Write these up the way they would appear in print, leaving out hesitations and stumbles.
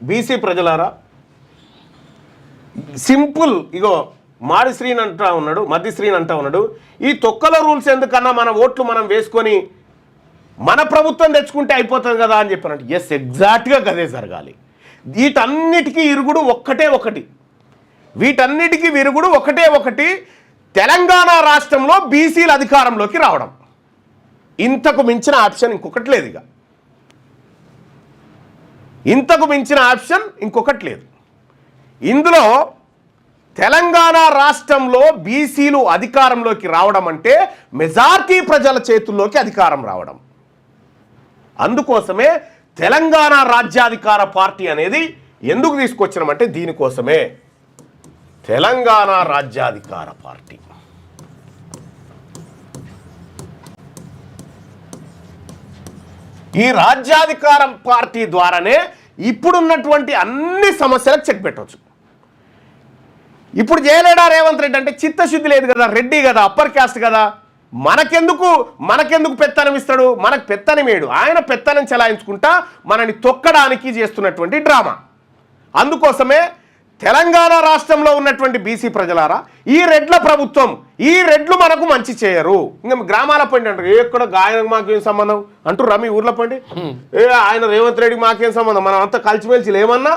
BC ప్రజలారా, simple, ఇగో మాడి శ్రీని అంటా ఉన్నాడు, మధ్య శ్రీని అంటా ఉన్నాడు, ఈ తొక్కల రూల్స్ ఎందుకన్నా మన ఓట్లు మనం వేసుకొని మన ప్రభుత్వం తెచ్చుకుంటే అయిపోతుంది కదా అని చెప్పినట్టు. ఎస్, ఎగ్జాక్ట్గా గదే జరగాలి. వీటన్నిటికీ ఇరుగుడు ఒక్కటే ఒకటి, వీటన్నిటికీ విరుగుడు ఒకటే ఒకటి, తెలంగాణ రాష్ట్రంలో బీసీల అధికారంలోకి రావడం. ఇంతకు మించిన ఆప్షన్ ఇంకొకటి లేదు. ఇక ఇంతకు మించిన ఆప్షన్ ఇంకొకటి లేదు. ఇందులో తెలంగాణ రాష్ట్రంలో బీసీలు అధికారంలోకి రావడం అంటే మెజార్టీ ప్రజల చేతుల్లోకి అధికారం రావడం. అందుకోసమే తెలంగాణ రాజ్యాధికార పార్టీ అనేది ఎందుకు తీసుకొచ్చినామంటే దీనికోసమే. తెలంగాణ రాజ్యాధికార పార్టీ ఈ రాజ్యాధికారం పార్టీ ద్వారానే ఇప్పుడున్నటువంటి అన్ని సమస్యలకు చెక్ పెట్టవచ్చు. ఇప్పుడు చేయలేడా రేవంత్ రెడ్డి అంటే చిత్తశుద్ధి లేదు కదా, రెడ్డి కదా, అప్పర్ క్యాస్ట్ కదా, మనకెందుకు పెత్తనం ఇస్తాడు? మనకు పెత్తనమేడు, ఆయన పెత్తనం చెలాయించుకుంటా మనని తొక్కడానికి చేస్తున్నటువంటి డ్రామా. అందుకోసమే తెలంగాణ రాష్ట్రంలో ఉన్నటువంటి బీసీ ప్రజలారా, ఈ రెడ్ల ప్రభుత్వం, ఈ రెడ్లు మనకు మంచి చేయరు. ఇంకా గ్రామాల పండి అంటారు, ఎక్కడ గాయనకు మాకేం సంబంధం అంటారు, రమి ఊర్ల పండి ఆయన రేవంత్ రెడ్డికి మాకేం సంబంధం, మనం అంతా కలిసిమెలిసి లేమన్నా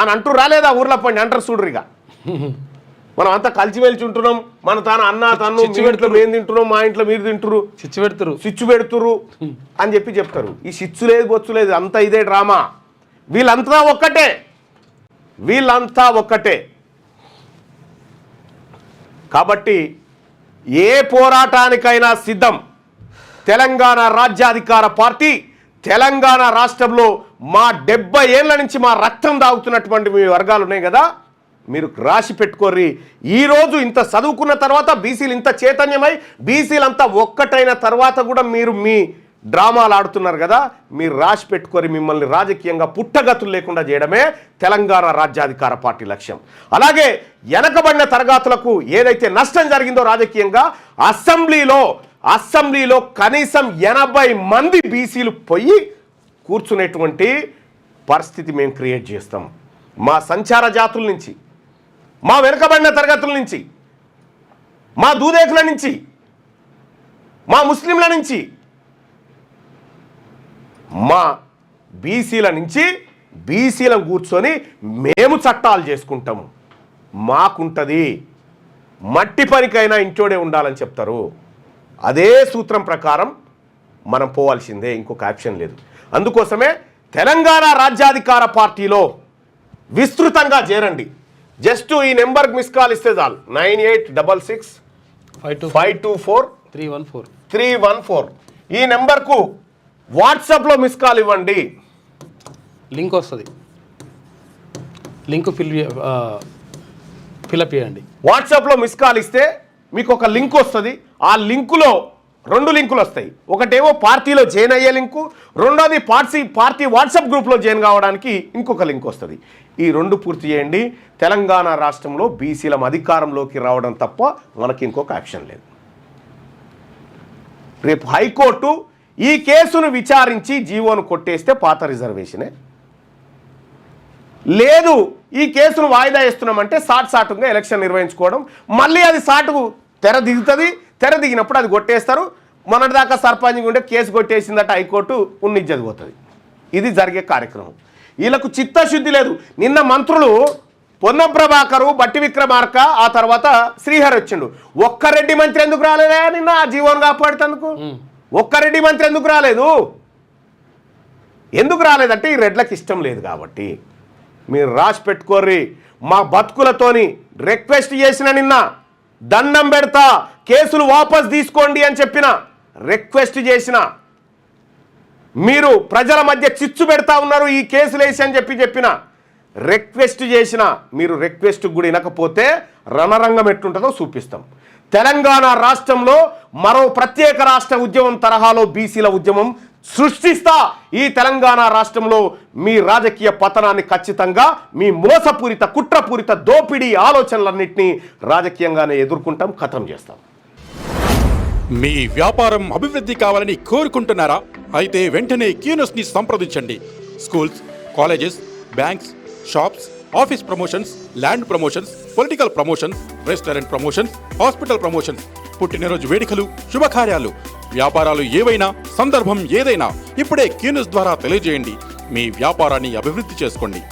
అని అంటూ రాలేదా ఊర్ల పండి అంటారు. చూడరిగా మనం అంతా కలిసిమెలిసి ఉంటున్నాం, మన తాను అన్న తను ఇంట్లో మేము తింటున్నాం, మా ఇంట్లో మీరు తింటురు, సిచ్చు పెడుతురు అని చెప్తారు. ఈ సిచ్చు లేదు, బొచ్చు లేదు, అంతా ఇదే డ్రామా. వీళ్ళంతా ఒక్కటే. కాబట్టి ఏ పోరాటానికైనా సిద్ధం. తెలంగాణ రాజ్యాధికార పార్టీ తెలంగాణ రాష్ట్రంలో మా 70 ఏళ్ల నుంచి మా రక్తం దాగుతున్నటువంటి మీ వర్గాలు ఉన్నాయి కదా, మీరు రాసి పెట్టుకోర్రి. ఈరోజు ఇంత చదువుకున్న తర్వాత, బీసీలు ఇంత చైతన్యమై బీసీలంతా ఒక్కటైన తర్వాత కూడా మీరు మీ డ్రామాలు ఆడుతున్నారు కదా, మీరు రాసి పెట్టుకొని మిమ్మల్ని రాజకీయంగా పుట్టగతులు లేకుండా చేయడమే తెలంగాణ రాజ్యాధికార పార్టీ లక్ష్యం. అలాగే వెనకబడిన తరగతులకు ఏదైతే నష్టం జరిగిందో రాజకీయంగా, అసెంబ్లీలో కనీసం 80 మంది బీసీలు పోయి కూర్చునేటువంటి పరిస్థితి మేము క్రియేట్ చేస్తాం. మా సంచార జాతుల నుంచి, మా వెనకబడిన తరగతుల నుంచి, మా దూదేకుల నుంచి, మా ముస్లింల నుంచి, మా బీసీల నుంచి బీసీలను కూర్చొని మేము చట్టాలు చేసుకుంటాము. మాకుంటుంది, మట్టి పనికైనా ఇంటోడే ఉండాలని చెప్తారు. అదే సూత్రం ప్రకారం మనం పోవాల్సిందే, ఇంకొక ఆప్షన్ లేదు. అందుకోసమే తెలంగాణ రాజ్యాధికార పార్టీలో విస్తృతంగా చేరండి. జస్ట్ ఈ నెంబర్కి మిస్ కాల్ ఇస్తే చాలు, 9866524314 ఈ నెంబర్కు వాట్సాప్లో మిస్ కాల్ ఇవ్వండి. లింక్ వస్తుంది, లింక్ ఫిల్అప్ చేయండి. వాట్సాప్లో మిస్ కాల్ ఇస్తే మీకు ఒక లింక్ వస్తుంది. ఆ లింకులో 2 లింకులు వస్తాయి. ఒకటేమో పార్టీలో జాయిన్ అయ్యే లింకు, రెండోది పార్టీ వాట్సాప్ గ్రూప్లో జాయిన్ కావడానికి ఇంకొక లింక్ వస్తుంది. ఈ 2 పూర్తి చేయండి. తెలంగాణ రాష్ట్రంలో బీసీల అధికారంలోకి రావడం తప్ప మనకి ఇంకొక ఆప్షన్ లేదు. రేపు హైకోర్టు ఈ కేసును విచారించి జీవోను కొట్టేస్తే పాత రిజర్వేషనే లేదు, ఈ కేసును వాయిదా ఇస్తున్నామంటే సాటుగా ఎలక్షన్ నిర్వహించుకోవడం, మళ్ళీ అది సాటుకు తెర దిగుతుంది. తెర దిగినప్పుడు అది కొట్టేస్తారు. మొన్నటిదాకా సర్పంచ్ ఉంటే కేసు కొట్టేసిందట హైకోర్టు, ఉన్నిజ్జది పోతుంది. ఇది జరిగే కార్యక్రమం. వీళ్ళకు చిత్తశుద్ధి లేదు. నిన్న మంత్రులు పొన్నం ప్రభాకరు, బట్టి విక్రమార్క, ఆ తర్వాత శ్రీహరి వచ్చిండు. ఒక్క రెడ్డి మంత్రి ఎందుకు రాలేదా నిన్న ఆ జీవోను కాపాడుతందుకు? ఒక్క రెడ్డి మంత్రి ఎందుకు రాలేదంటే ఈ రెడ్లకు ఇష్టం లేదు కాబట్టి. మీరు రాసి పెట్టుకోర్రి. మా బతుకులతోని రిక్వెస్ట్ చేసిన, నిన్న దండం పెడతా కేసులు వాపస్ తీసుకోండి అని చెప్పిన, రిక్వెస్ట్ చేసిన, మీరు ప్రజల మధ్య చిచ్చు పెడతా ఉన్నారు ఈ కేసులు వేసి అని చెప్పిన, రిక్వెస్ట్ చేసిన, మీరు రిక్వెస్ట్ కూడా వినకపోతే రణరంగం ఎట్లుంటుందో చూపిస్తాం. తెలంగాణ రాష్ట్రంలో మరో ప్రత్యేక రాష్ట్ర ఉద్యమం తరహాలో బీసీల ఉద్యమం సృష్టిస్తా. ఈ తెలంగాణ రాష్ట్రంలో మీ రాజకీయ పతనాన్ని ఖచ్చితంగా, మీ మోసపూరిత కుట్రపూరిత దోపిడీ ఆలోచనలన్నింటినీ రాజకీయంగానే ఎదుర్కొంటాం, ఖతం చేస్తాం. మీ వ్యాపారం అభివృద్ధి కావాలని కోరుకుంటున్నారా? అయితే వెంటనే క్యూనస్ని సంప్రదించండి. Schools, colleges, banks, shops, office promotions, land promotions, political promotions, restaurant promotions, hospital promotions, పుట్టినరోజు వేడుకలు, శుభకార్యాలు, వ్యాపారాలు ఏవైనా, సందర్భం ఏదైనా ఇప్పుడే క్యూన్యూస్ ద్వారా తెలియజేయండి. మీ వ్యాపారాన్ని అభివృద్ధి చేసుకోండి.